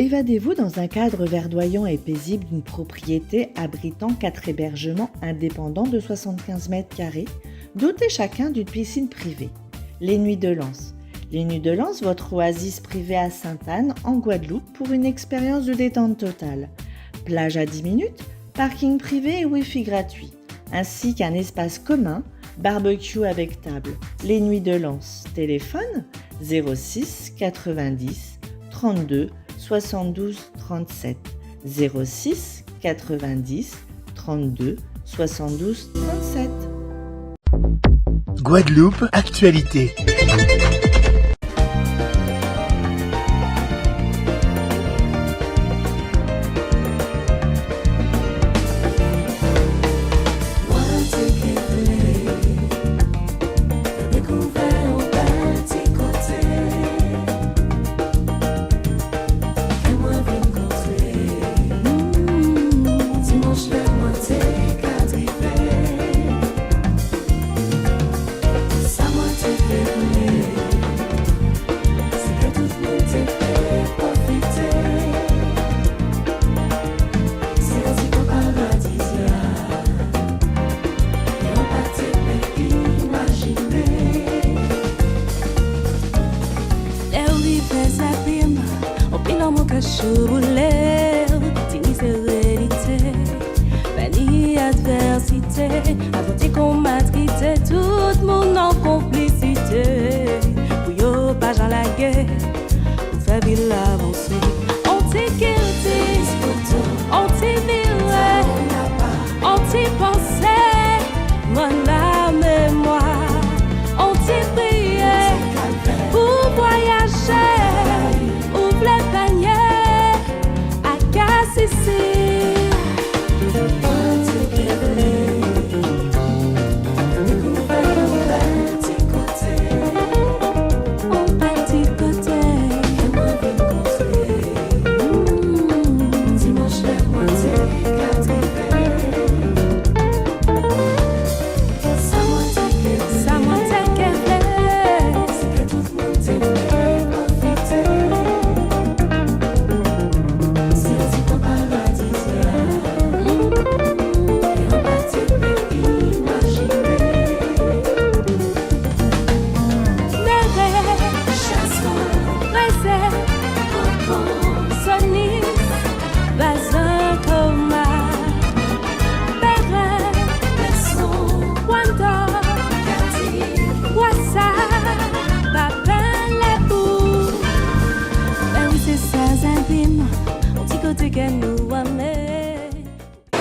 Évadez-vous dans un cadre verdoyant et paisible d'une propriété abritant 4 hébergements indépendants de 75 mètres carrés, dotés chacun d'une piscine privée. Les Nuits de Lens. Les Nuits de Lens, votre oasis privée à Sainte-Anne, en Guadeloupe, pour une expérience de détente totale. Plage à 10 minutes, parking privé et Wi-Fi gratuit, ainsi qu'un espace commun, barbecue avec table. Les Nuits de Lens. Téléphone 06 90 32 72 37. 06 90 32 72 37. Guadeloupe, actualité.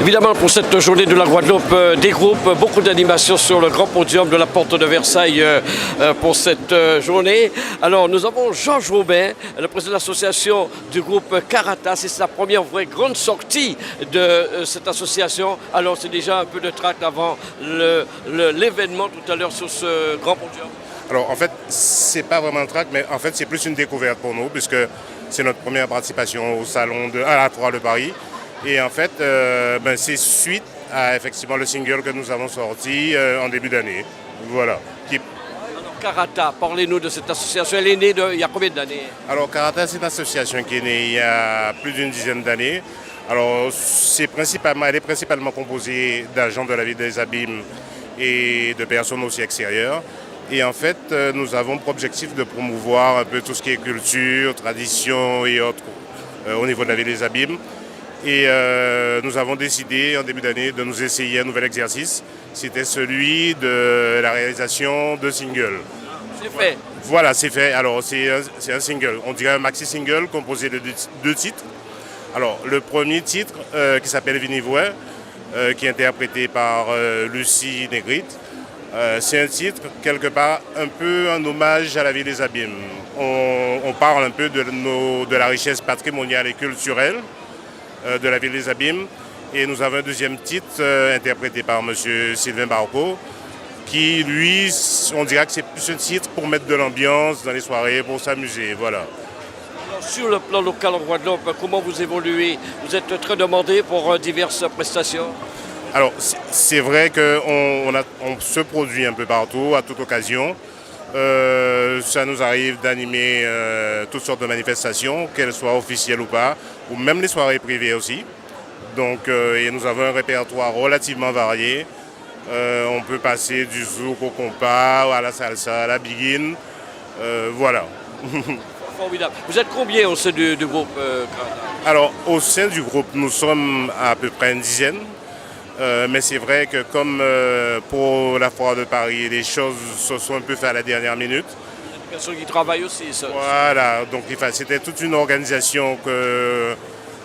Évidemment, pour cette journée de la Guadeloupe, des groupes, beaucoup d'animations sur le grand podium de la Porte de Versailles pour cette journée. Alors, nous avons Georges Robin, le président de l'association du groupe Karata. C'est sa première vraie grande sortie de cette association. Alors, c'est déjà un peu de tract avant l'événement tout à l'heure sur ce grand podium. Alors, en fait, c'est pas vraiment un tract, mais en fait, c'est plus une découverte pour nous, puisque c'est notre première participation au salon à la 3 de Paris. Et en fait, c'est suite à effectivement le single que nous avons sorti en début d'année. Voilà. Alors Karata, parlez-nous de cette association. Elle est née il y a combien d'années? Alors Karata, c'est une association qui est née il y a plus d'une dizaine d'années. Alors elle est principalement composée d'agents de la ville des Abîmes et de personnes aussi extérieures. Et en fait, nous avons pour objectif de promouvoir un peu tout ce qui est culture, tradition et autres au niveau de la ville des Abîmes. Et nous avons décidé en début d'année de nous essayer un nouvel exercice. C'était celui de la réalisation de singles. C'est fait. Voilà, c'est fait. Alors c'est un single, on dirait un maxi-single composé de deux titres. Alors le premier titre qui s'appelle Vinivoué, qui est interprété par Lucie Negrite. C'est un titre quelque part un peu un hommage à la ville des Abîmes. On parle un peu de la richesse patrimoniale et culturelle de la ville des Abîmes. Et nous avons un deuxième titre interprété par M. Sylvain Barco, qui, lui, on dirait que c'est plus un titre pour mettre de l'ambiance dans les soirées, pour s'amuser, voilà. Alors, sur le plan local en Guadeloupe, comment vous évoluez? Vous êtes très demandé pour diverses prestations? Alors, c'est vrai qu'on se produit un peu partout, à toute occasion. Ça nous arrive d'animer toutes sortes de manifestations, qu'elles soient officielles ou pas, ou même les soirées privées aussi. Donc, et nous avons un répertoire relativement varié. On peut passer du zouk au compas, à la salsa, à la biguine. Voilà. Formidable. Vous êtes combien au sein du groupe Alors, au sein du groupe, nous sommes à peu près une dizaine. Mais c'est vrai que comme pour la foire de Paris, les choses se sont un peu faites à la dernière minute. Il y a des personnes qui travaillent aussi, ça. Voilà, donc c'était toute une organisation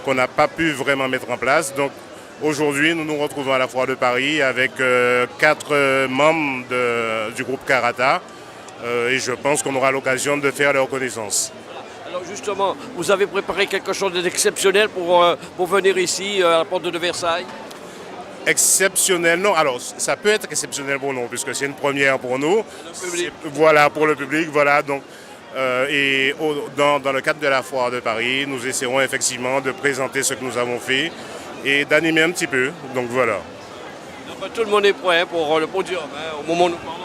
qu'on n'a pas pu vraiment mettre en place. Donc aujourd'hui, nous nous retrouvons à la foire de Paris avec 4 membres du groupe Karata. Et je pense qu'on aura l'occasion de faire leur connaissance. Alors justement, vous avez préparé quelque chose d'exceptionnel pour venir ici à la porte de Versailles? Exceptionnel, non. Alors, ça peut être exceptionnel pour nous, puisque c'est une première pour nous. Le public. Voilà, pour le public, voilà. Donc, dans le cadre de la foire de Paris, nous essaierons effectivement de présenter ce que nous avons fait et d'animer un petit peu. Donc, voilà. Donc, tout le monde est prêt pour le podium, hein, au moment où nous parlons.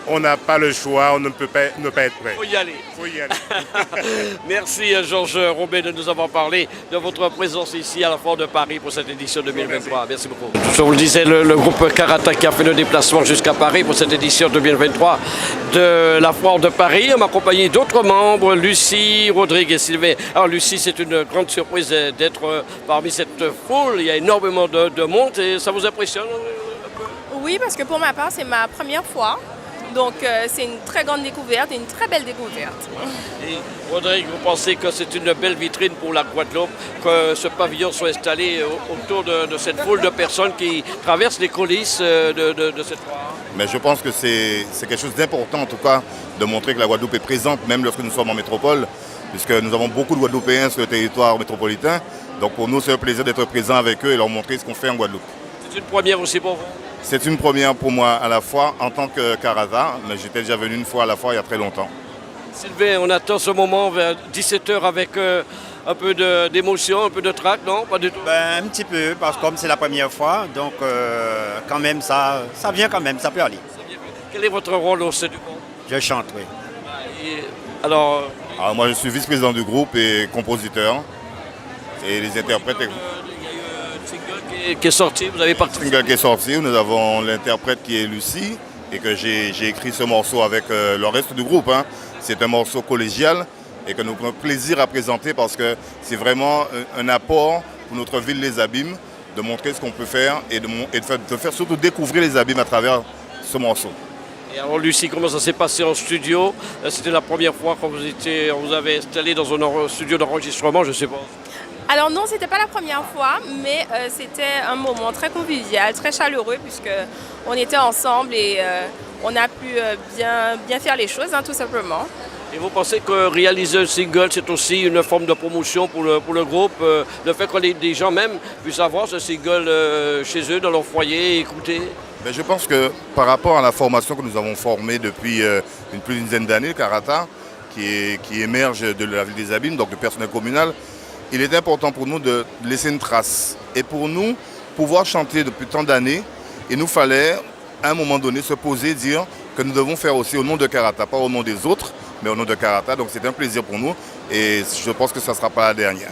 On n'a pas le choix, on ne peut pas ne pas être prêt. Il faut y aller. Faut y aller. Merci Georges Robet de nous avoir parlé de votre présence ici à la Foire de Paris pour cette édition 2023. Merci beaucoup. Je vous le disais, le groupe Karata qui a fait le déplacement jusqu'à Paris pour cette édition 2023 de la Foire de Paris. On m'a accompagné d'autres membres, Lucie, Rodrigue et Sylvain. Alors Lucie, c'est une grande surprise d'être parmi cette foule. Il y a énormément de monde et ça vous impressionne un peu? Oui, parce que pour ma part, c'est ma première fois. Donc c'est une très grande découverte et une très belle découverte. Et Rodrigue, vous pensez que c'est une belle vitrine pour la Guadeloupe, que ce pavillon soit installé autour de cette foule de personnes qui traversent les coulisses de cette foire? Mais je pense que c'est quelque chose d'important en tout cas de montrer que la Guadeloupe est présente, même lorsque nous sommes en métropole, puisque nous avons beaucoup de Guadeloupéens sur le territoire métropolitain. Donc pour nous, c'est un plaisir d'être présent avec eux et leur montrer ce qu'on fait en Guadeloupe. C'est une première aussi pour vous? C'est une première pour moi à la fois en tant que Karata, mais j'étais déjà venu une fois à la fois il y a très longtemps. Sylvain, on attend ce moment vers 17h avec un peu d'émotion, un peu de trac, non? Pas du tout? Un petit peu, parce que comme c'est la première fois, donc quand même ça vient quand même, ça peut aller. Quel est votre rôle au sein du groupe? Je chante, oui. Alors, Moi je suis vice-président du groupe et compositeur. Et les interprètes... il y a eu un single qui est sorti, vous avez participé? Le single qui est sorti, nous avons l'interprète qui est Lucie et que j'ai écrit ce morceau avec le reste du groupe. Hein. C'est un morceau collégial et que nous avons plaisir à présenter parce que c'est vraiment un apport pour notre ville Les Abîmes de montrer ce qu'on peut faire et de faire surtout découvrir les Abîmes à travers ce morceau. Et alors Lucie, comment ça s'est passé en studio? C'était la première fois quand vous avez installé dans un studio d'enregistrement, je sais pas. Alors non, c'était pas la première fois, mais c'était un moment très convivial, très chaleureux, puisqu'on était ensemble et on a pu bien faire les choses, hein, tout simplement. Et vous pensez que réaliser un single, c'est aussi une forme de promotion pour le groupe, le fait que les gens même puissent avoir ce single chez eux, dans leur foyer, écouter? Je pense que par rapport à la formation que nous avons formée depuis plus d'une dizaine d'années, Karata, qui émerge de la ville des Abîmes, donc du personnel communal, il est important pour nous de laisser une trace. Et pour nous, pouvoir chanter depuis tant d'années, il nous fallait à un moment donné se poser et dire que nous devons faire aussi au nom de Karata, pas au nom des autres, mais au nom de Karata. Donc c'est un plaisir pour nous et je pense que ça ne sera pas la dernière.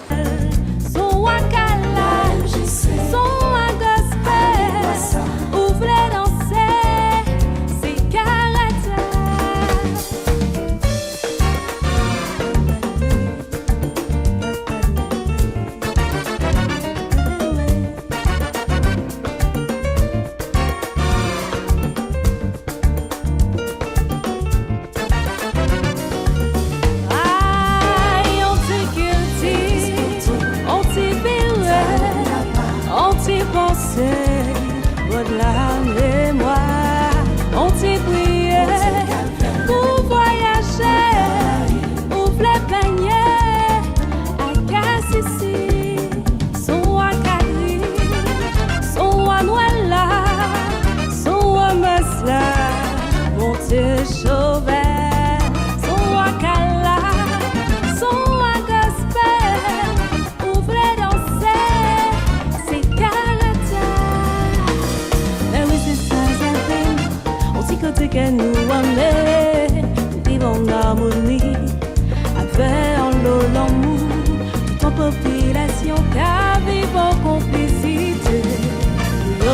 Que nous amener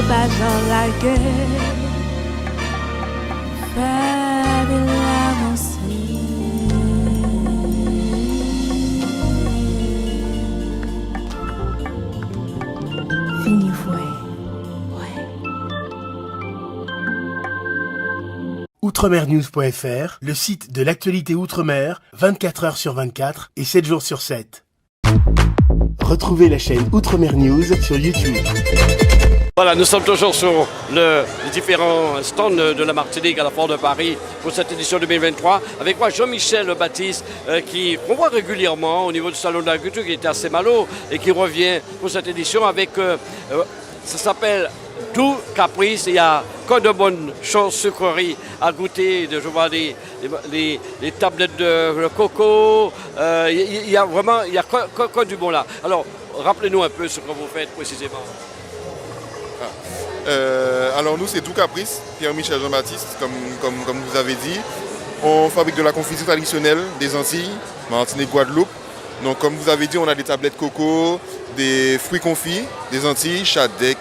pas dans la guerre, faire de l'avancée. Fini ouais. Outremernews.fr, le site de l'actualité outre-mer, 24 heures sur 24 et 7 jours sur 7. Retrouvez la chaîne Outremer News sur YouTube. Voilà, nous sommes toujours sur les différents stands de la Martinique à la Foire de Paris pour cette édition 2023. Avec moi, Jean-Michel Baptiste, qu'on voit régulièrement au niveau du Salon de l'Agriculture, qui était assez malo et qui revient pour cette édition avec, ça s'appelle Tout Caprice. Il y a que de bonnes choses sucreries à goûter. Je vois les tablettes de coco. Il y a vraiment, il y a que du bon là. Alors, rappelez-nous un peu ce que vous faites précisément. Alors nous c'est Tout Caprice, Pierre-Michel Jean-Baptiste, comme vous avez dit. On fabrique de la confiture traditionnelle des Antilles, Martinique, Guadeloupe. Donc comme vous avez dit, on a des tablettes coco, des fruits confits des Antilles, chadec,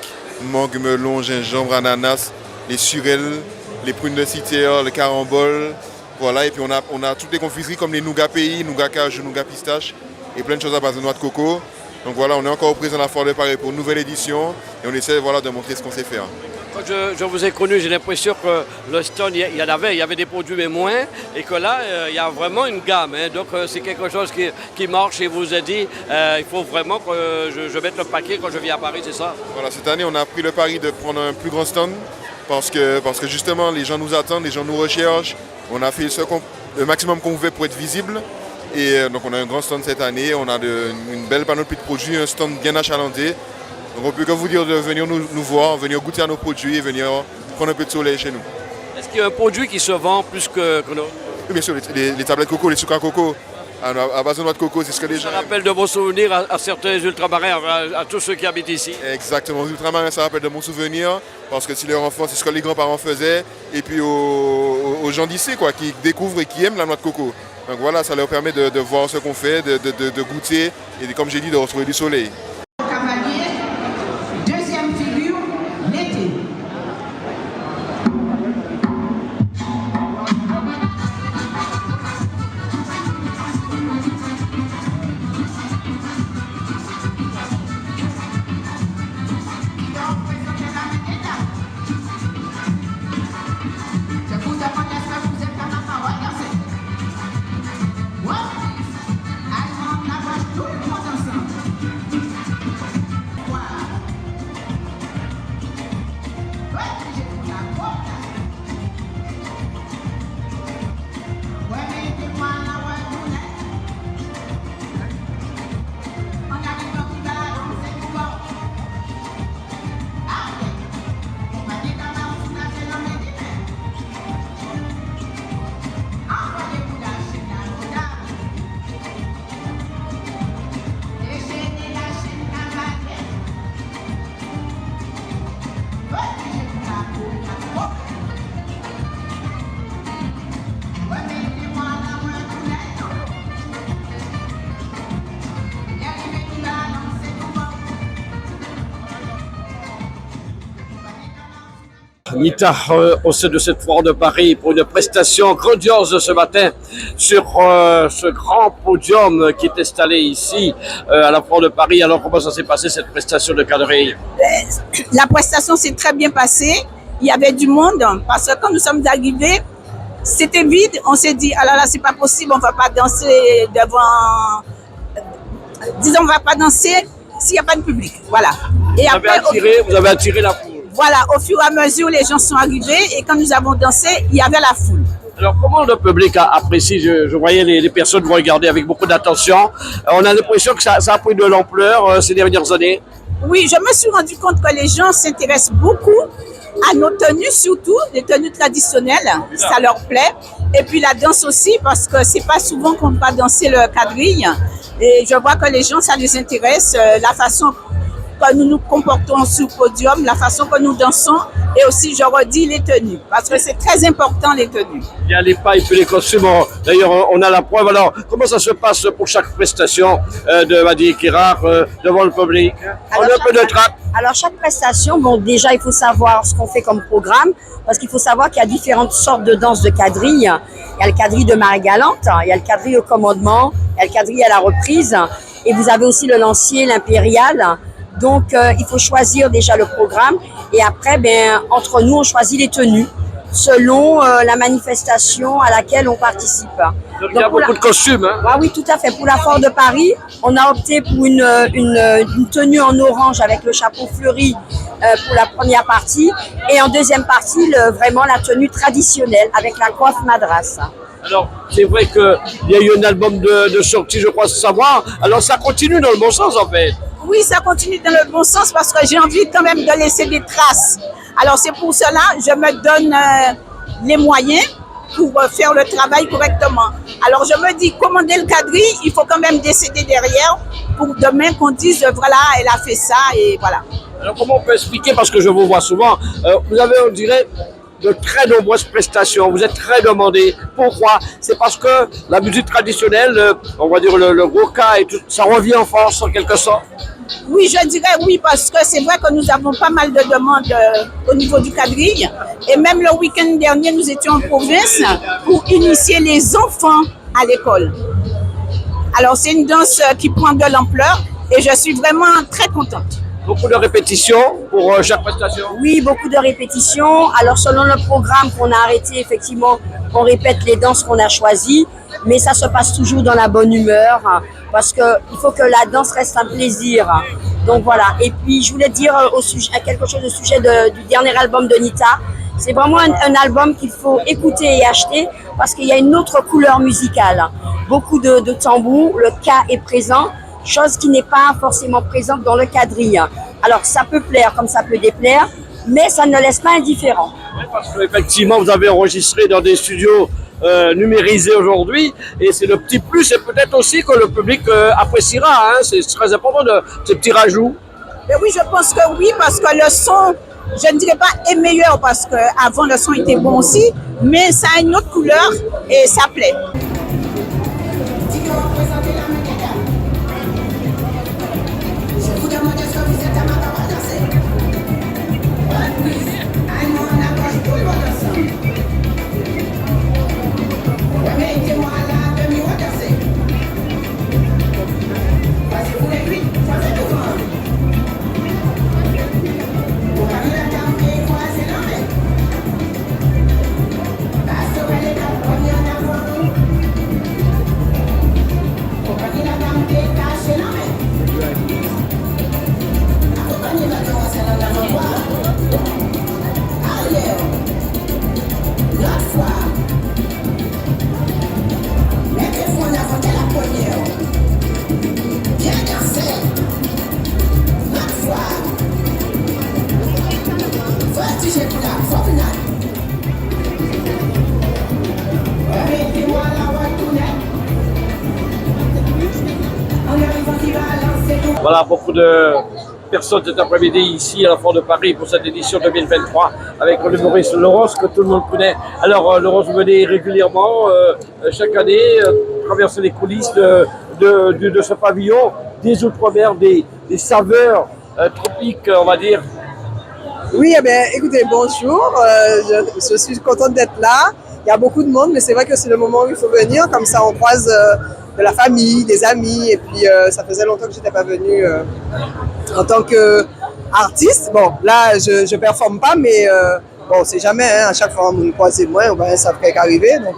mangue, melon, gingembre, ananas, les surelles, les prunes de citerre, le carambole. Voilà, et puis on a toutes les confiseries comme les nougats pays, nougats cajou, nougats pistache et plein de choses à base de noix de coco. Donc voilà, on est encore présent à la Foire de Paris pour une nouvelle édition et on essaie voilà, de montrer ce qu'on sait faire. Quand je vous ai connu, j'ai l'impression que le stand, il y avait des produits mais moins, et que là, il y a vraiment une gamme. Hein. Donc c'est quelque chose qui marche et vous a dit, il faut vraiment que je mette le paquet quand je viens à Paris, c'est ça? Voilà, cette année, on a pris le pari de prendre un plus grand stand parce que justement, les gens nous attendent, les gens nous recherchent. On a fait le maximum qu'on pouvait pour être visible. Et donc on a un grand stand cette année, on a une belle panoplie de produits, un stand bien achalandé. Donc on peut que vous dire de venir nous voir, venir goûter à nos produits et venir prendre un peu de soleil chez nous. Est-ce qu'il y a un produit qui se vend plus que l'autre? Oui, bien sûr, les tablettes coco, les sucres à coco, à base de noix de coco, c'est ce que les gens... Ça rappelle de bons souvenirs à certains ultramarins, à tous ceux qui habitent ici. Exactement, les ultramarins, ça rappelle de bons souvenirs, parce que si leur enfant, c'est ce que les grands-parents faisaient, et puis aux gens d'ici, quoi, qui découvrent et qui aiment la noix de coco. Donc voilà, ça leur permet de voir ce qu'on fait, de goûter et comme j'ai dit, de retrouver du soleil. Cavalier, deuxième figure, l'été. Nita, au sein de cette Foire de Paris pour une prestation grandiose ce matin sur ce grand podium qui est installé ici à la Foire de Paris. Alors comment ça s'est passé cette prestation de quadrille? La prestation s'est très bien passée. Il y avait du monde parce que quand nous sommes arrivés, c'était vide. On s'est dit, ah là là, c'est pas possible, on va pas danser devant... Disons, on va pas danser s'il n'y a pas de public. Voilà. Et vous avez attiré la foule. Voilà, au fur et à mesure, les gens sont arrivés et quand nous avons dansé, il y avait la foule. Alors, comment le public apprécie? Je voyais les personnes vous regarder avec beaucoup d'attention. On a l'impression que ça a pris de l'ampleur ces dernières années. Oui, je me suis rendu compte que les gens s'intéressent beaucoup à nos tenues, surtout les tenues traditionnelles. Ça leur plaît. Et puis la danse aussi, parce que c'est pas souvent qu'on va danser le quadrille. Et je vois que les gens, ça les intéresse. La façon que nous nous comportons sur le podium, la façon que nous dansons et aussi, je redis, les tenues. Parce que c'est très important, les tenues. Il y a les pipes et les costumes. D'ailleurs, on a la preuve. Alors, comment ça se passe pour chaque prestation de Madi Kirard devant le public? On a un peu de trappe. Alors, chaque prestation, bon, déjà, il faut savoir ce qu'on fait comme programme, parce qu'il faut savoir qu'il y a différentes sortes de danses de quadrilles. Il y a le quadrille de marée galante, il y a le quadrille au commandement, il y a le quadrille à la reprise, et vous avez aussi le lancier, l'impérial. Donc, il faut choisir déjà le programme, et après, entre nous, on choisit les tenues selon la manifestation à laquelle on participe. Donc, il y a beaucoup de costumes. Hein? Ah oui, tout à fait. Pour la Foire de Paris, on a opté pour une tenue en orange avec le chapeau fleuri pour la première partie. Et en deuxième partie, vraiment la tenue traditionnelle avec la coiffe madras. Alors, c'est vrai qu'il y a eu un album de sortie, je crois savoir. Alors, ça continue dans le bon sens, en fait. Oui, ça continue dans le bon sens parce que j'ai envie quand même de laisser des traces. Alors, c'est pour cela que je me donne les moyens pour faire le travail correctement. Alors, je me dis, commander le quadrille, il faut quand même décider derrière pour demain qu'on dise, voilà, elle a fait ça et voilà. Alors, comment on peut expliquer, parce que je vous vois souvent, vous avez, on dirait, de très nombreuses prestations, vous êtes très demandé. Pourquoi? C'est parce que la musique traditionnelle, on va dire le goka et tout, ça revient en force en quelque sorte. Oui, je dirais oui, parce que c'est vrai que nous avons pas mal de demandes au niveau du quadrille. Et même le week-end dernier, nous étions en province pour initier les enfants à l'école. Alors, c'est une danse qui prend de l'ampleur et je suis vraiment très contente. Beaucoup de répétitions pour chaque prestation? Oui, beaucoup de répétitions. Alors, selon le programme qu'on a arrêté, effectivement, on répète les danses qu'on a choisies, mais ça se passe toujours dans la bonne humeur, parce qu'il faut que la danse reste un plaisir. Donc voilà. Et puis, je voulais dire quelque chose au sujet du dernier album de Nita. C'est vraiment un album qu'il faut écouter et acheter, parce qu'il y a une autre couleur musicale. Beaucoup de tambours, le ka est présent, chose qui n'est pas forcément présente dans le quadrille. Alors, ça peut plaire comme ça peut déplaire, mais ça ne laisse pas indifférent. Oui, parce qu'effectivement, vous avez enregistré dans des studios numérisés aujourd'hui, et c'est le petit plus, et peut-être aussi que le public appréciera. Hein, c'est très important de ces petits rajouts. Mais oui, je pense que oui, parce que le son, je ne dirais pas est meilleur, parce qu'avant le son était bon aussi, mais ça a une autre couleur et ça plaît. Voilà, beaucoup de personnes cet après-midi ici à la Foire de Paris pour cette édition 2023 avec l'humoriste Laurence que tout le monde connaît. Alors Laurence, vous venez régulièrement chaque année traverser les coulisses de ce pavillon, des outre-mer, des saveurs tropiques, on va dire. Oui, eh bien, écoutez, bonjour, je suis contente d'être là. Il y a beaucoup de monde, mais c'est vrai que c'est le moment où il faut venir, comme ça on croise de la famille, des amis, et puis ça faisait longtemps que je n'étais pas venue en tant qu'artiste. Bon, là, je ne performe pas, mais bon, c'est jamais, hein, à chaque fois on me croise moi, ben, ça fait qu'arriver, donc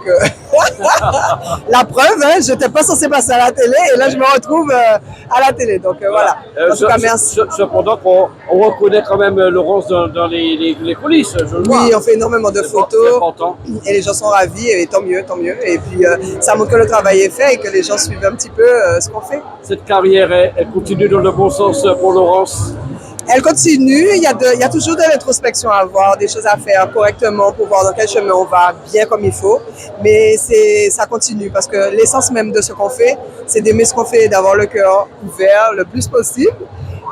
la preuve, hein, je n'étais pas censée passer à la télé, et là je me retrouve à la télé, donc voilà. En tout cas, merci. Cependant qu'on reconnaît quand même Laurence dans les coulisses, je le vois. Oui, on fait énormément de photos, et les gens sont ravis, et tant mieux, et puis ça montre que le travail est fait, et que les gens suivent un petit peu ce qu'on fait. Cette carrière, elle continue dans le bon sens pour Laurence? Elle continue, il y a toujours de l'introspection à avoir, des choses à faire correctement pour voir dans quel chemin on va, bien comme il faut. Mais ça continue parce que l'essence même de ce qu'on fait, c'est d'aimer ce qu'on fait et d'avoir le cœur ouvert le plus possible.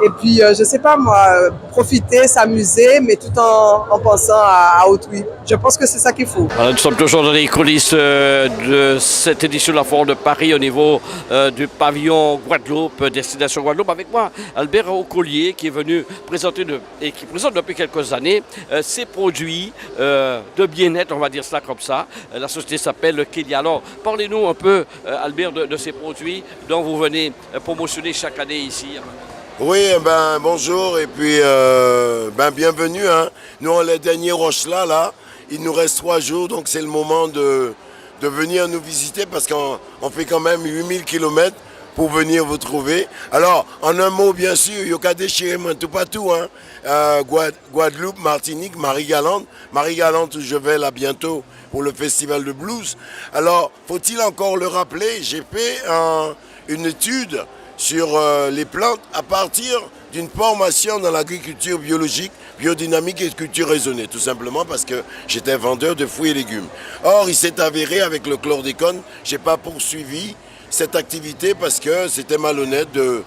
Et puis, je sais pas moi, profiter, s'amuser, mais tout en pensant à autrui. Je pense que c'est ça qu'il faut. Alors, nous sommes toujours dans les coulisses de cette édition de la Foire de Paris au niveau du pavillon Guadeloupe, destination Guadeloupe. Avec moi, Albert Aucollier, qui est venu présenter et qui présente depuis quelques années ses produits de bien-être, on va dire cela comme ça. La société s'appelle Kélia. Alors, parlez-nous un peu, Albert, de ces produits dont vous venez promotionner chaque année ici. Oui, bonjour et puis bienvenue. Hein. Nous, on est les derniers Rochelas, là. Il nous reste 3 jours, donc c'est le moment de venir nous visiter parce qu'on fait quand même 8000 km pour venir vous trouver. Alors, en un mot, bien sûr, il y a déchirer tout partout. Hein. Guadeloupe, Martinique, Marie-Galante. Marie-Galante, où je vais là bientôt pour le festival de blues. Alors, faut-il encore le rappeler, j'ai fait une étude sur les plantes à partir d'une formation dans l'agriculture biologique, biodynamique et culture raisonnée, tout simplement parce que j'étais vendeur de fruits et légumes. Or, il s'est avéré avec le chlordécone, je n'ai pas poursuivi cette activité parce que c'était malhonnête de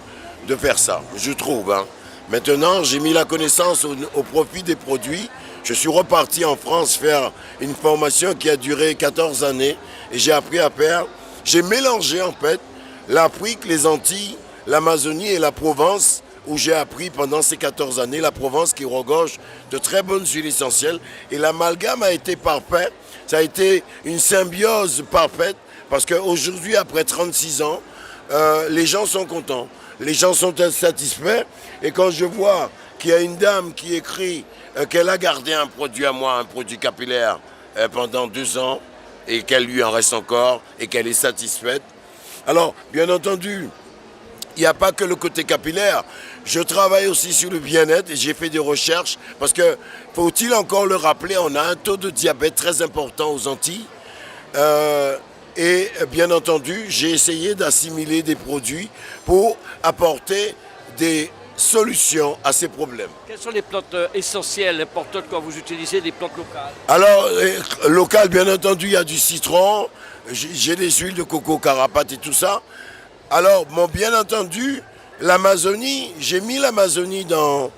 faire ça, je trouve. Hein. Maintenant, j'ai mis la connaissance au profit des produits. Je suis reparti en France faire une formation qui a duré 14 années et j'ai appris à faire. J'ai mélangé en fait l'Afrique, les Antilles, l'Amazonie et la Provence, où j'ai appris pendant ces 14 années, la Provence qui regorge de très bonnes huiles essentielles. Et l'amalgame a été parfait, ça a été une symbiose parfaite, parce qu'aujourd'hui, après 36 ans, les gens sont contents, les gens sont satisfaits. Et quand je vois qu'il y a une dame qui écrit qu'elle a gardé un produit à moi, un produit capillaire, pendant 2 ans, et qu'elle lui en reste encore, et qu'elle est satisfaite. Alors, bien entendu, il n'y a pas que le côté capillaire. Je travaille aussi sur le bien-être et j'ai fait des recherches parce que, faut-il encore le rappeler, on a un taux de diabète très important aux Antilles. Et bien entendu, j'ai essayé d'assimiler des produits pour apporter des solutions à ces problèmes. Quelles sont les plantes essentielles, importantes quand vous utilisez des plantes locales? Alors, locales, bien entendu, il y a du citron, j'ai des huiles de coco, carapate et tout ça. Alors, bien entendu, l'Amazonie, j'ai mis l'Amazonie dans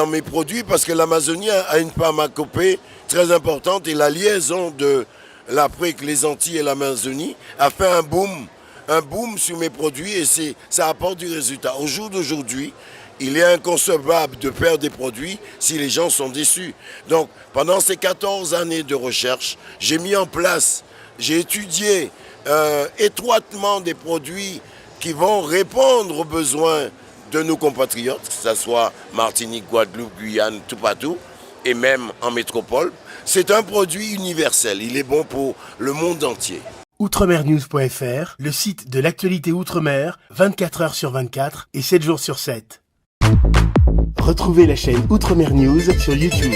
mes produits parce que l'Amazonie a une pharmacopée très importante et la liaison de l'Afrique, les Antilles et l'Amazonie a fait un boom sur mes produits et ça apporte du résultat. Au jour d'aujourd'hui, il est inconcevable de faire des produits si les gens sont déçus. Donc, pendant ces 14 années de recherche, j'ai mis en place, j'ai étudié étroitement des produits qui vont répondre aux besoins de nos compatriotes, que ce soit Martinique, Guadeloupe, Guyane, tout partout, et même en métropole. C'est un produit universel, il est bon pour le monde entier. Outremernews.fr, le site de l'actualité Outre-mer, 24 heures sur 24 et 7 jours sur 7. Retrouvez la chaîne Outremer News sur YouTube.